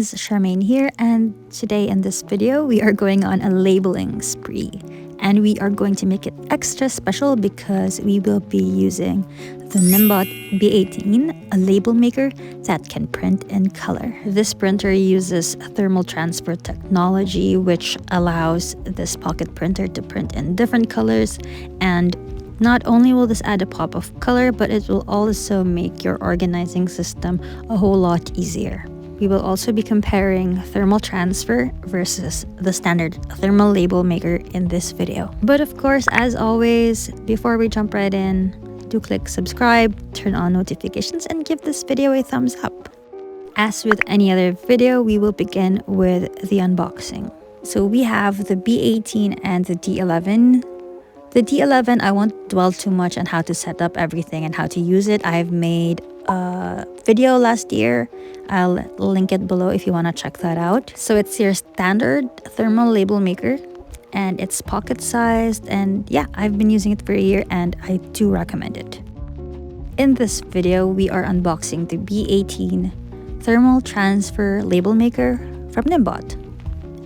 guys, Charmaine here, and today in this video we are going on a labeling spree, and we are going to make it extra special because we will be using the Nimbot b18, a label maker that can print in color. This printer uses thermal transfer technology, which allows this pocket printer to print in different colors, and not only will this add a pop of color, but it will also make your organizing system a whole lot easier. We will also be comparing thermal transfer versus the standard thermal label maker in this video. But of course, as always, before we jump right in, do click subscribe, turn on notifications, and give this video a thumbs up. As with any other video, we will begin with the unboxing. So we have the B18 and the D11. The D11, I won't dwell too much on how to set up everything and how to use it. I've made a video last year. I'll link it below if you want to check that out. So it's your standard thermal label maker, and it's pocket sized, and yeah, I've been using it for a year and I do recommend it. In this video, we are unboxing the B18 thermal transfer label maker from Nimbot.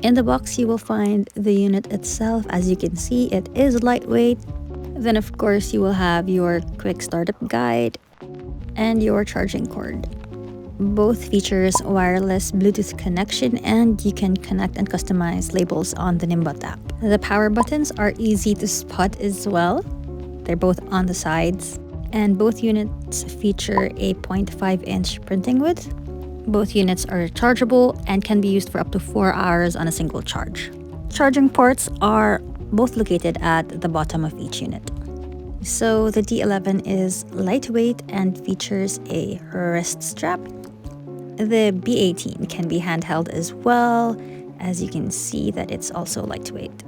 In the box, you will find the unit itself. As you can see, it is lightweight. Then of course, you will have your quick startup guide and your charging cord. Both features wireless Bluetooth connection, and you can connect and customize labels on the Nimbot app. The power buttons are easy to spot as well. They're both on the sides, and both units feature a 0.5-inch printing width. Both units are rechargeable and can be used for up to 4 hours on a single charge. Charging ports are both located at the bottom of each unit. So the D11 is lightweight and features a wrist strap. The B18 can be handheld as well, as you can see that it's also lightweight.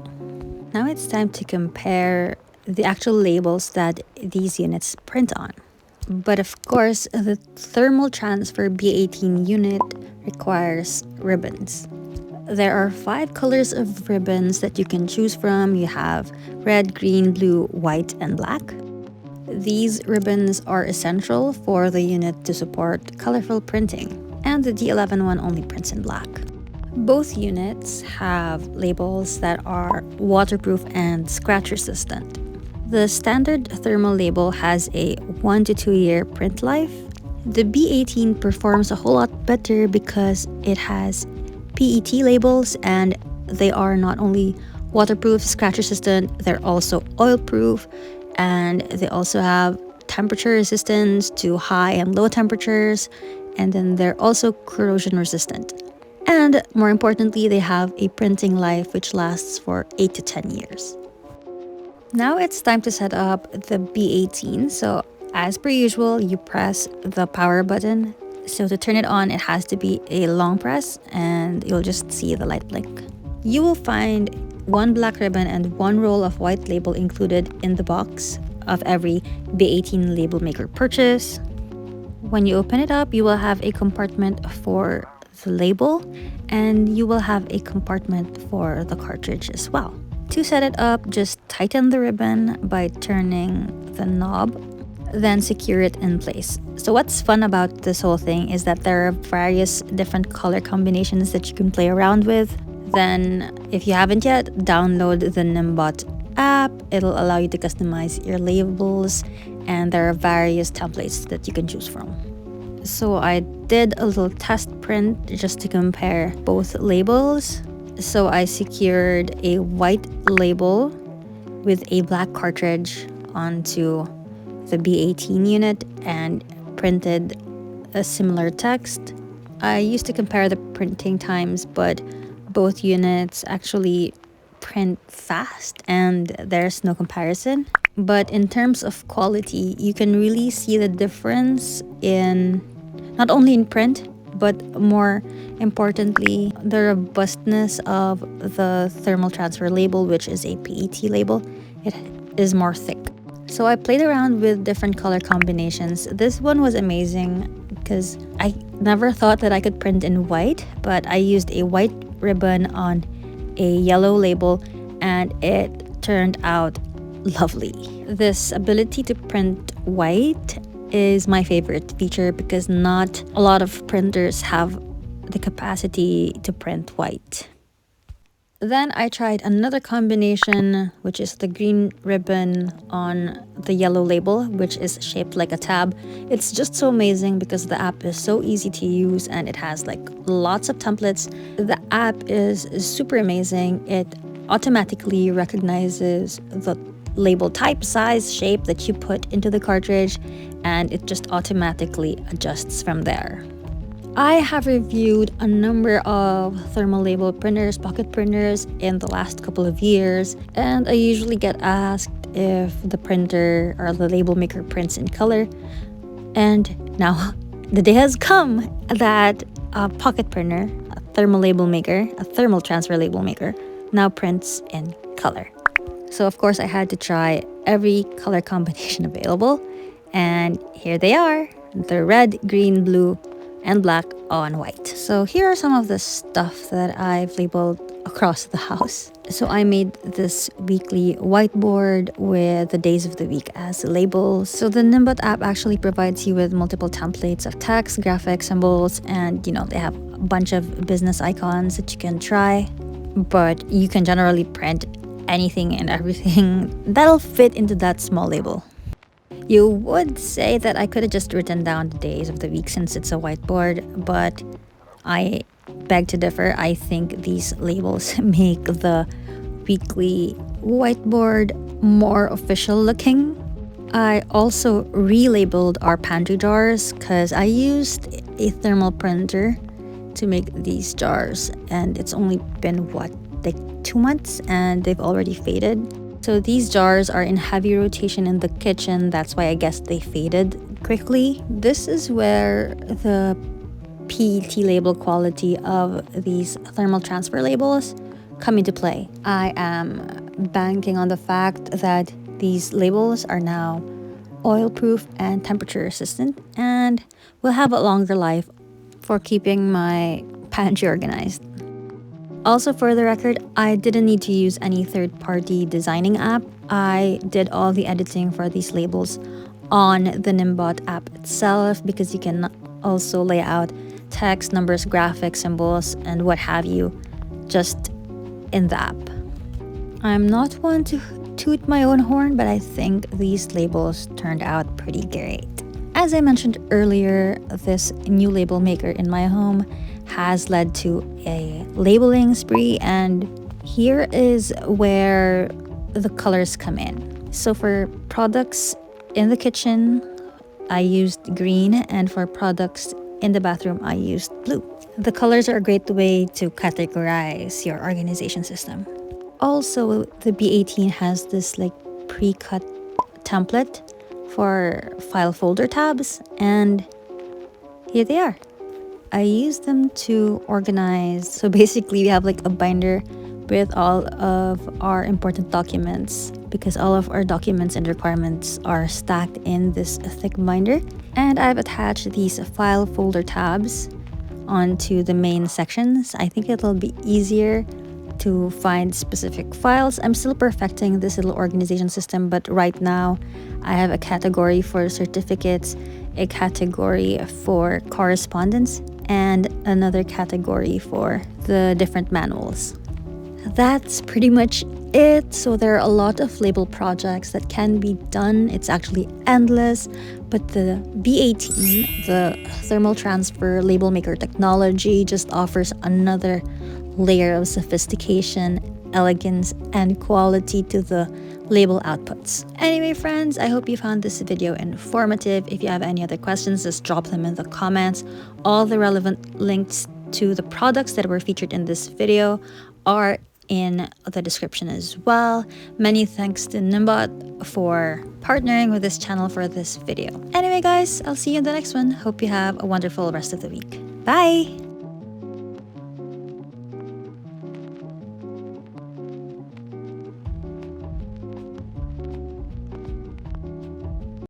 Now it's time to compare the actual labels that these units print on. But of course, the thermal transfer B18 unit requires ribbons. There are 5 colors of ribbons that you can choose from. You have red, green, blue, white, and black. These ribbons are essential for the unit to support colorful printing, and the D11 one only prints in black. Both units have labels that are waterproof and scratch resistant. The standard thermal label has a 1 to 2 year print life. The B18 performs a whole lot better because it has PET labels, and they are not only waterproof, scratch resistant, they're also oil proof, and they also have temperature resistance to high and low temperatures, and then they're also corrosion resistant. And more importantly, they have a printing life which lasts for 8 to 10 years. Now it's time to set up the B18. So as per usual, you press the power button. So to turn it on, it has to be a long press, and you'll just see the light blink. You will find 1 black ribbon and 1 roll of white label included in the box of every B18 label maker purchase. When you open it up, you will have a compartment for the label, and you will have a compartment for the cartridge as well. To set it up, just tighten the ribbon by turning the knob, then secure it in place. So what's fun about this whole thing is that there are various different color combinations that you can play around with. Then, if you haven't yet, download the Nimbot app. It'll allow you to customize your labels, and there are various templates that you can choose from. So I did a little test print just to compare both labels. So I secured a white label with a black cartridge onto the B18 unit and printed a similar text. I used to compare the printing times, but both units actually print fast and there's no comparison. But in terms of quality, you can really see the difference in not only in print, but more importantly, the robustness of the thermal transfer label, which is a PET label. It is more thick. So I played around with different color combinations. This one was amazing because I never thought that I could print in white, but I used a white ribbon on a yellow label, and it turned out lovely. This ability to print white is my favorite feature because not a lot of printers have the capacity to print white. Then I tried another combination, which is the green ribbon on the yellow label, which is shaped like a tab. It's just so amazing because the app is so easy to use and it has like lots of templates. The app is super amazing. It automatically recognizes the label type, size, shape that you put into the cartridge, and it just automatically adjusts from there. I have reviewed a number of thermal label printers, pocket printers in the last couple of years, and I usually get asked if the printer or the label maker prints in color. And now the day has come that a pocket printer, a thermal label maker, a thermal transfer label maker, now prints in color. So of course I had to try every color combination available, and here they are, the red, green, blue, and black on white. So here are some of the stuff that I've labeled across the house. So I made this weekly whiteboard with the days of the week as labels. So the Nimbot app actually provides you with multiple templates of text, graphics, symbols, and they have a bunch of business icons that you can try. But you can generally print anything and everything that'll fit into that small label. You would say that I could have just written down the days of the week since it's a whiteboard, but I beg to differ. I think these labels make the weekly whiteboard more official looking. I also relabeled our pantry jars because I used a thermal printer to make these jars, and it's only been like 2 months and they've already faded. So these jars are in heavy rotation in the kitchen. That's why I guess they faded quickly. This is where the PET label quality of these thermal transfer labels come into play. I am banking on the fact that these labels are now oil-proof and temperature resistant and will have a longer life for keeping my pantry organized. Also, for the record, I didn't need to use any third-party designing app. I did all the editing for these labels on the nimbot app itself because you can also lay out text, numbers, graphics, symbols, and what have you just in the app. I'm not one to toot my own horn, but I think these labels turned out pretty great. As I mentioned earlier, this new label maker in my home has led to a labeling spree, and here is where the colors come in. So for products in the kitchen, I used green, and for products in the bathroom, I used blue. The colors are a great way to categorize your organization system. Also, the b18 has this like pre-cut template for file folder tabs, and here they are. I use them to organize. So basically we have like a binder with all of our important documents because all of our documents and requirements are stacked in this thick binder. And I've attached these file folder tabs onto the main sections. I think it'll be easier to find specific files. I'm still perfecting this little organization system, but right now I have a category for certificates, a category for correspondence, and another category for the different manuals. That's pretty much it. So there are a lot of label projects that can be done. It's actually endless, but the b18, the thermal transfer label maker technology, just offers another layer of sophistication, elegance, and quality to the label outputs. Anyway, friends, I hope you found this video informative. If you have any other questions, just drop them in the comments. All the relevant links to the products that were featured in this video are in the description as well. Many thanks to Nimbot for partnering with this channel for this video. Anyway, guys, I'll see you in the next one. Hope you have a wonderful rest of the week. Bye!